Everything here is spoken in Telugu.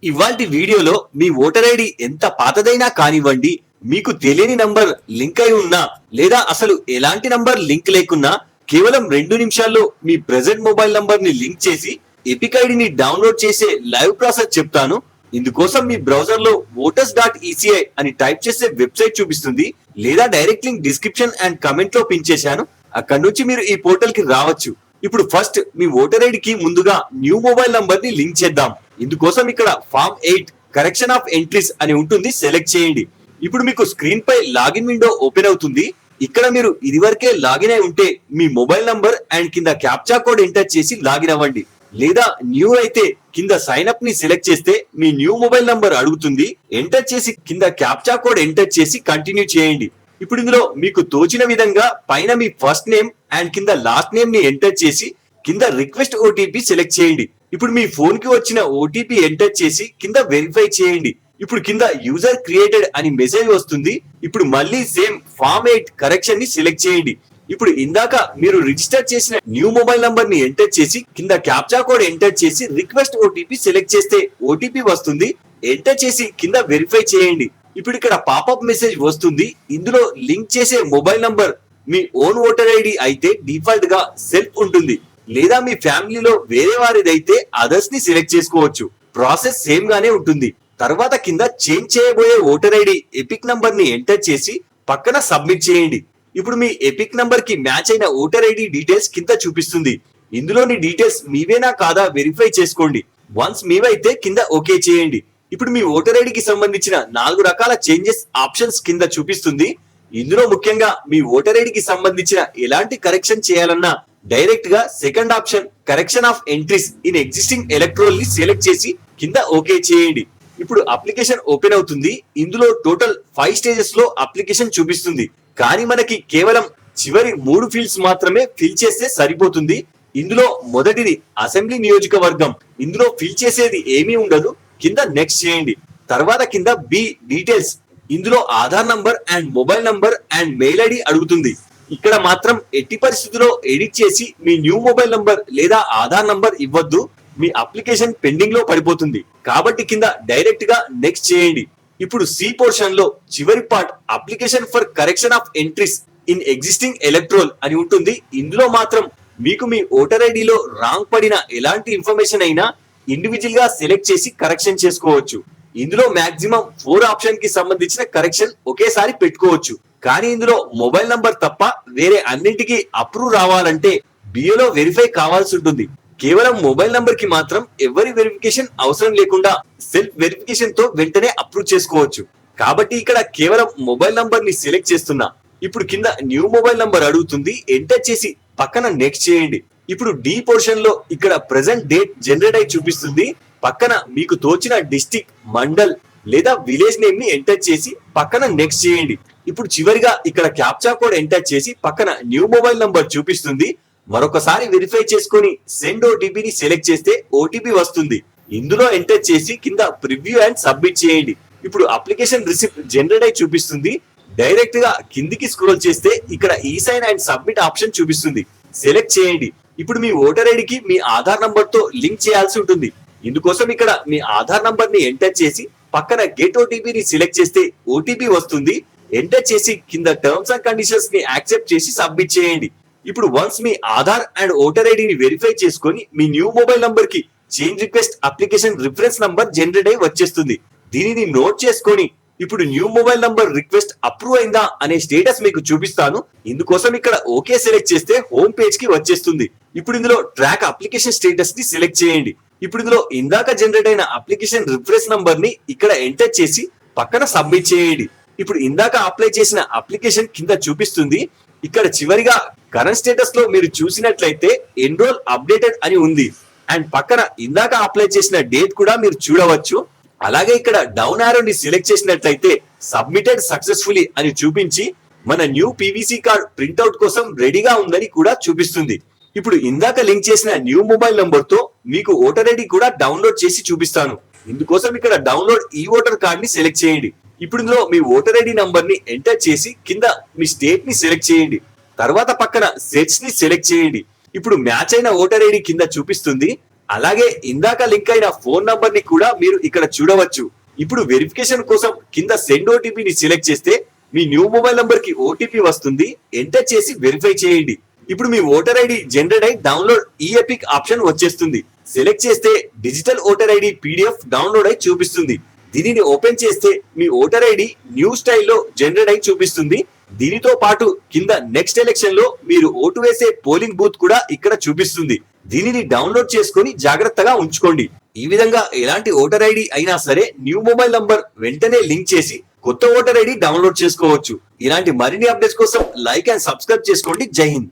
ఇవాల్టి వీడియోలో మీ ఓటర్ ఐడి ఎంత పాతదైనా కానివ్వండి, మీకు తెలియని నంబర్ లింక్ అయి ఉన్నా లేదా అసలు ఎలాంటి నంబర్ లింక్ లేకున్నా కేవలం 2 నిమిషాల్లో మీ ప్రెజెంట్ మొబైల్ నంబర్ ని లింక్ చేసి ఎపిక్ ఐడిని డౌన్లోడ్ చేసే లైవ్ ప్రాసెస్ చెప్తాను. ఇందుకోసం మీ బ్రౌజర్ లో voters.eci అని టైప్ చేసే వెబ్సైట్ చూపిస్తుంది, లేదా direct link description and comment లో పిన్ చేశాను. అక్కడ నుంచి మీరు ఈ పోర్టల్ కి రావచ్చు. ఇప్పుడు ఫస్ట్ మీ ఓటర్ ఐడికి ముందుగా న్యూ మొబైల్ నంబర్ ని లింక్ చేద్దాం. ఇందుకోసం ఇక్కడ ఫామ్ 8 కరెక్షన్ ఆఫ్ ఎంట్రీస్ అని ఉంటుంది, సెలెక్ట్ చేయండి. ఇప్పుడు మీకు స్క్రీన్ పై లాగిన్ విండో ఓపెన్ అవుతుంది. ఇక్కడ మీరు ఇదివరకే లాగిన్ అయి ఉంటే మీ మొబైల్ నంబర్ అండ్ కింద క్యాప్చా కోడ్ ఎంటర్ చేసి లాగిన్ అవ్వండి. లేదా న్యూ అయితే కింద సైన్ అప్ ని సెలెక్ట్ చేస్తే మీ న్యూ మొబైల్ నంబర్ అడుగుతుంది, ఎంటర్ చేసి కింద క్యాప్చా కోడ్ ఎంటర్ చేసి కంటిన్యూ చేయండి. ఇప్పుడు ఇందులో మీకు తోచిన విధంగా పైన మీ ఫస్ట్ నేమ్ అండ్ కింద లాస్ట్ నేమ్ ని ఎంటర్ చేసి కింద రిక్వెస్ట్ ఓటీపీ సెలెక్ట్ చేయండి. ఇప్పుడు మీ ఫోన్ కి వచ్చిన ఓటీపీ ఎంటర్ చేసి కింద వెరిఫై చేయండి. ఇప్పుడు కింద యూజర్ క్రియేటెడ్ అని మెసేజ్ వస్తుంది. ఇప్పుడు మళ్ళీ సేమ్ ఫామ్ 8 కరెక్షన్ ని సెలెక్ట్ చేయండి. ఇప్పుడు ఇందాక మీరు రిజిస్టర్ చేసిన న్యూ మొబైల్ నంబర్ ని ఎంటర్ చేసి కింద క్యాప్చా కోడ్ ఎంటర్ చేసి రిక్వెస్ట్ ఓటీపీ సెలెక్ట్ చేస్తే ఓటీపీ వస్తుంది, ఎంటర్ చేసి కింద వెరిఫై చేయండి. ఇప్పుడు ఇక్కడ పాపప్ మెసేజ్ వస్తుంది. ఇందులో లింక్ చేసే మొబైల్ నంబర్ మీ ఓన్ ఓటర్ ఐడి అయితే డిఫాల్ట్ గా సెల్ఫ్ ఉంటుంది, లేదా మీ ఫ్యామిలీలో వేరే వారిదైతే అదర్స్ ని సెలెక్ట్ చేసుకోవచ్చు. ప్రాసెస్ సేమ్ గానే ఉంటుంది. తర్వాత కింద చేంజ్ చేయబోయే ఓటర్ ఐడి ఎపిక్ నంబర్ ని ఎంటర్ చేసి పక్కన సబ్మిట్ చేయండి. ఇప్పుడు మీ ఎపిక్ నంబర్ కి మ్యాచ్ అయిన ఓటర్ ఐడి డీటెయిల్స్ కింద చూపిస్తుంది. ఇందులోని డీటెయిల్స్ మీవేనా కాదా వెరిఫై చేసుకోండి. వన్స్ మీవైతే కింద ఓకే చేయండి. ఇప్పుడు మీ ఓటర్ ఐడికి సంబంధించిన 4 రకాల చేంజెస్ ఆప్షన్స్ కింద చూపిస్తుంది. ఇందులో ముఖ్యంగా మీ ఓటర్ ఐడికి సంబంధించిన ఎలాంటి కరెక్షన్ చేయాలన్నా డైరెక్ట్ గా second option correction of entries in existing electoral ని సెలెక్ట్ చేసి కింద ఓకే చేయండి. ఇప్పుడు అప్లికేషన్ ఓపెన్ అవుతుంది. ఇందులో టోటల్ 5 స్టేజెస్ లో అప్లికేషన్ చూపిస్తుంది, కానీ మనకి కేవలం చివరి 3 ఫీల్డ్స్ మాత్రమే ఫిల్ చేస్తే సరిపోతుంది. ఇందులో మొదటిది అసెంబ్లీ నియోజకవర్గం. ఇందులో ఫిల్ చేసేది ఏమీ ఉండదు, కింద నెక్స్ట్ చేయండి. తర్వాత కింద బి డీటెయిల్స్. ఇందులో Aadhaar number and mobile number and mail ID అడుగుతుంది. ఇక్కడ మాత్రం ఎట్టి పరిస్థితుల్లో ఎడిట్ చేసి మీ న్యూ మొబైల్ నంబర్ లేదా ఆధార్ నంబర్ ఇవ్వద్దు, మీ అప్లికేషన్ పెండింగ్ లో పడిపోతుంది. కాబట్టి కింద డైరెక్ట్ గా నెక్స్ట్ చేయండి. ఇప్పుడు సి పోర్షన్ లో చివరి part application for correction of entries in existing electoral అని ఉంటుంది. ఇందులో మాత్రం మీకు మీ ఓటర్ ఐడిలో రాంగ్ పడిన ఎలాంటి ఇన్ఫర్మేషన్ అయినా ఇండివిజువల్ గా సెలెక్ట్ చేసి కరెక్షన్ చేసుకోవచ్చు. ఇందులో మాక్సిమం 4 ఆప్షన్ కి సంబంధించిన కరెక్షన్ ఒకేసారి పెట్టుకోవచ్చు. కానీ ఇందులో మొబైల్ నంబర్ తప్ప వేరే అన్నింటికి అప్రూవ్ రావాలంటే బిఏలో వెరిఫై కావాల్సి ఉంటుంది. కేవలం మొబైల్ నంబర్ కి మాత్రం ఎవరి వెరిఫికేషన్ అవసరం లేకుండా సెల్ఫ్ వెరిఫికేషన్ తో వెంటనే అప్రూవ్ చేసుకోవచ్చు. కాబట్టి ఇక్కడ కేవలం మొబైల్ నంబర్ ని సెలెక్ట్ చేస్తున్నా. ఇప్పుడు కింద న్యూ మొబైల్ నంబర్ అడుగుతుంది, ఎంటర్ చేసి పక్కన నెక్స్ట్ చేయండి. ఇప్పుడు డి పోర్షన్ లో ఇక్కడ ప్రెసెంట్ డేట్ జనరేట్ అయి చూపిస్తుంది. పక్కన మీకు తోచిన డిస్ట్రిక్ట్, మండల్ లేదా విలేజ్ నేమ్ ని ఎంటర్ చేసి పక్కన నెక్స్ట్ చేయండి. ఇప్పుడు చివరిగా ఇక్కడ క్యాప్చా కోడ్ ఎంటర్ చేసి పక్కన న్యూ మొబైల్ నంబర్ చూపిస్తుంది. మరొకసారి వెరిఫై చేసుకొని సెండ్ ఓటీపీని సెలెక్ట్ చేస్తే ఓటీపీ వస్తుంది. ఇందులో ఎంటర్ చేసి కింద ప్రివ్యూ అండ్ సబ్మిట్ చేయండి. ఇప్పుడు అప్లికేషన్ రిసిప్ట్ జనరేట్ అయి చూపిస్తుంది. డైరెక్ట్ గా కిందికి స్క్రోల్ చేస్తే ఇక్కడ ఈ సైన్ అండ్ సబ్మిట్ ఆప్షన్ చూపిస్తుంది, సెలెక్ట్ చేయండి. ఇప్పుడు మీ ఓటర్ ఐడికి మీ ఆధార్ నంబర్ తో లింక్ చేయాల్సి ఉంటుంది. ఇందుకోసం ఇక్కడ మీ ఆధార్ నంబర్ ని ఎంటర్ చేసి పక్కన గెట్ ఓటీపీని సెలెక్ట్ చేస్తే ఓటీపీ వస్తుంది. ఎంటర్ చేసి కింద టర్మ్స్ అండ్ కండిషన్స్ ని యాక్సెప్ట్ చేసి సబ్మిట్ చేయండి. ఇప్పుడు once me Aadhaar and voter ఐడిని వెరిఫై చేసుకొని మీ న్యూ మొబైల్ నంబర్ కి change request application reference number generate అయి వచ్చేస్తుంది. దీనిని నోట్ చేసుకొని ఇప్పుడు new mobile number request approve అయిందా అనే స్టేటస్ మీకు చూపిస్తాను. ఇందుకోసం ఇక్కడ ఓకే సెలెక్ట్ చేస్తే హోమ్ పేజ్ కి వచ్చేస్తుంది. ఇప్పుడు ఇందులో ట్రాక్ అప్లికేషన్ స్టేటస్ ని సెలెక్ట్ చేయండి. ఇప్పుడు ఇందులో ఇందాక జనరేట్ అయిన అప్లికేషన్ రిఫరెన్స్ నంబర్ ని ఇక్కడ ఎంటర్ చేసి పక్కన సబ్మిట్ చేయండి. ఇప్పుడు ఇందాక అప్లై చేసిన అప్లికేషన్ కింద చూపిస్తుంది. ఇక్కడ చివరిగా కరెంట్ స్టేటస్ లో మీరు చూసినట్లయితే ఎన్రోల్ అప్డేటెడ్ అని ఉంది అండ్ పక్కన ఇందాక అప్లై చేసిన డేట్ కూడా మీరు చూడవచ్చు. అలాగే ఇక్కడ డౌన్ ఆరో ని సెలెక్ట్ చేసినట్లయితే సబ్మిటెడ్ సక్సెస్ఫుల్లీ అని చూపించి మన న్యూ పీవీసీ కార్డ్ ప్రింట్అవుట్ కోసం రెడీగా ఉందని కూడా చూపిస్తుంది. ఇప్పుడు ఇందాక లింక్ చేసిన న్యూ మొబైల్ నంబర్ తో మీకు ఓటర్ ఐడి కూడా డౌన్లోడ్ చేసి చూపిస్తాను. ఇందుకోసం ఇక్కడ డౌన్లోడ్ ఈ ఓటర్ కార్డ్ ని సెలెక్ట్ చేయండి. ఇప్పుడు ఇందులో మీ ఓటర్ ఐడి నంబర్ ని ఎంటర్ చేసి కింద మీ స్టేట్ ని సెలెక్ట్ చేయండి. తర్వాత పక్కన సెట్స్ ని సెలెక్ట్ చేయండి. ఇప్పుడు మ్యాచ్ అయిన ఓటర్ ఐడి కింద చూపిస్తుంది. అలాగే ఇందాక లింక్ అయిన ఫోన్ నంబర్ ని కూడా మీరు ఇక్కడ చూడవచ్చు. ఇప్పుడు వెరిఫికేషన్ కోసం కింద సెండ్ ఓటీపీని సెలెక్ట్ చేస్తే మీ న్యూ మొబైల్ నంబర్ కి ఓటీపీ వస్తుంది. ఎంటర్ చేసి వెరిఫై చేయండి. ఇప్పుడు మీ ఓటర్ ఐడి జనరేట్ అయి డౌన్లోడ్ ఈ ఎపిక్ ఆప్షన్ వచ్చేస్తుంది. సెలెక్ట్ చేస్తే digital voter ID PDF download అయి చూపిస్తుంది. దీనిని ఓపెన్ చేస్తే మీ ఓటర్ ఐడి న్యూ స్టైల్లో జనరేట్ అయి చూపిస్తుంది. దీనితో పాటు కింద నెక్స్ట్ ఎలక్షన్ లో మీరు ఓటు వేసే పోలింగ్ బూత్ కూడా ఇక్కడ చూపిస్తుంది. దీనిని డౌన్లోడ్ చేసుకొని జాగ్రత్తగా ఉంచుకోండి. ఈ విధంగా ఎలాంటి ఓటర్ ఐడి అయినా సరే న్యూ మొబైల్ నంబర్ వెంటనే లింక్ చేసి కొత్త ఓటర్ ఐడి డౌన్లోడ్ చేసుకోవచ్చు. ఇలాంటి మరిన్ని అప్డేట్స్ కోసం లైక్ అండ్ సబ్స్క్రైబ్ చేసుకోండి. జై హింద్.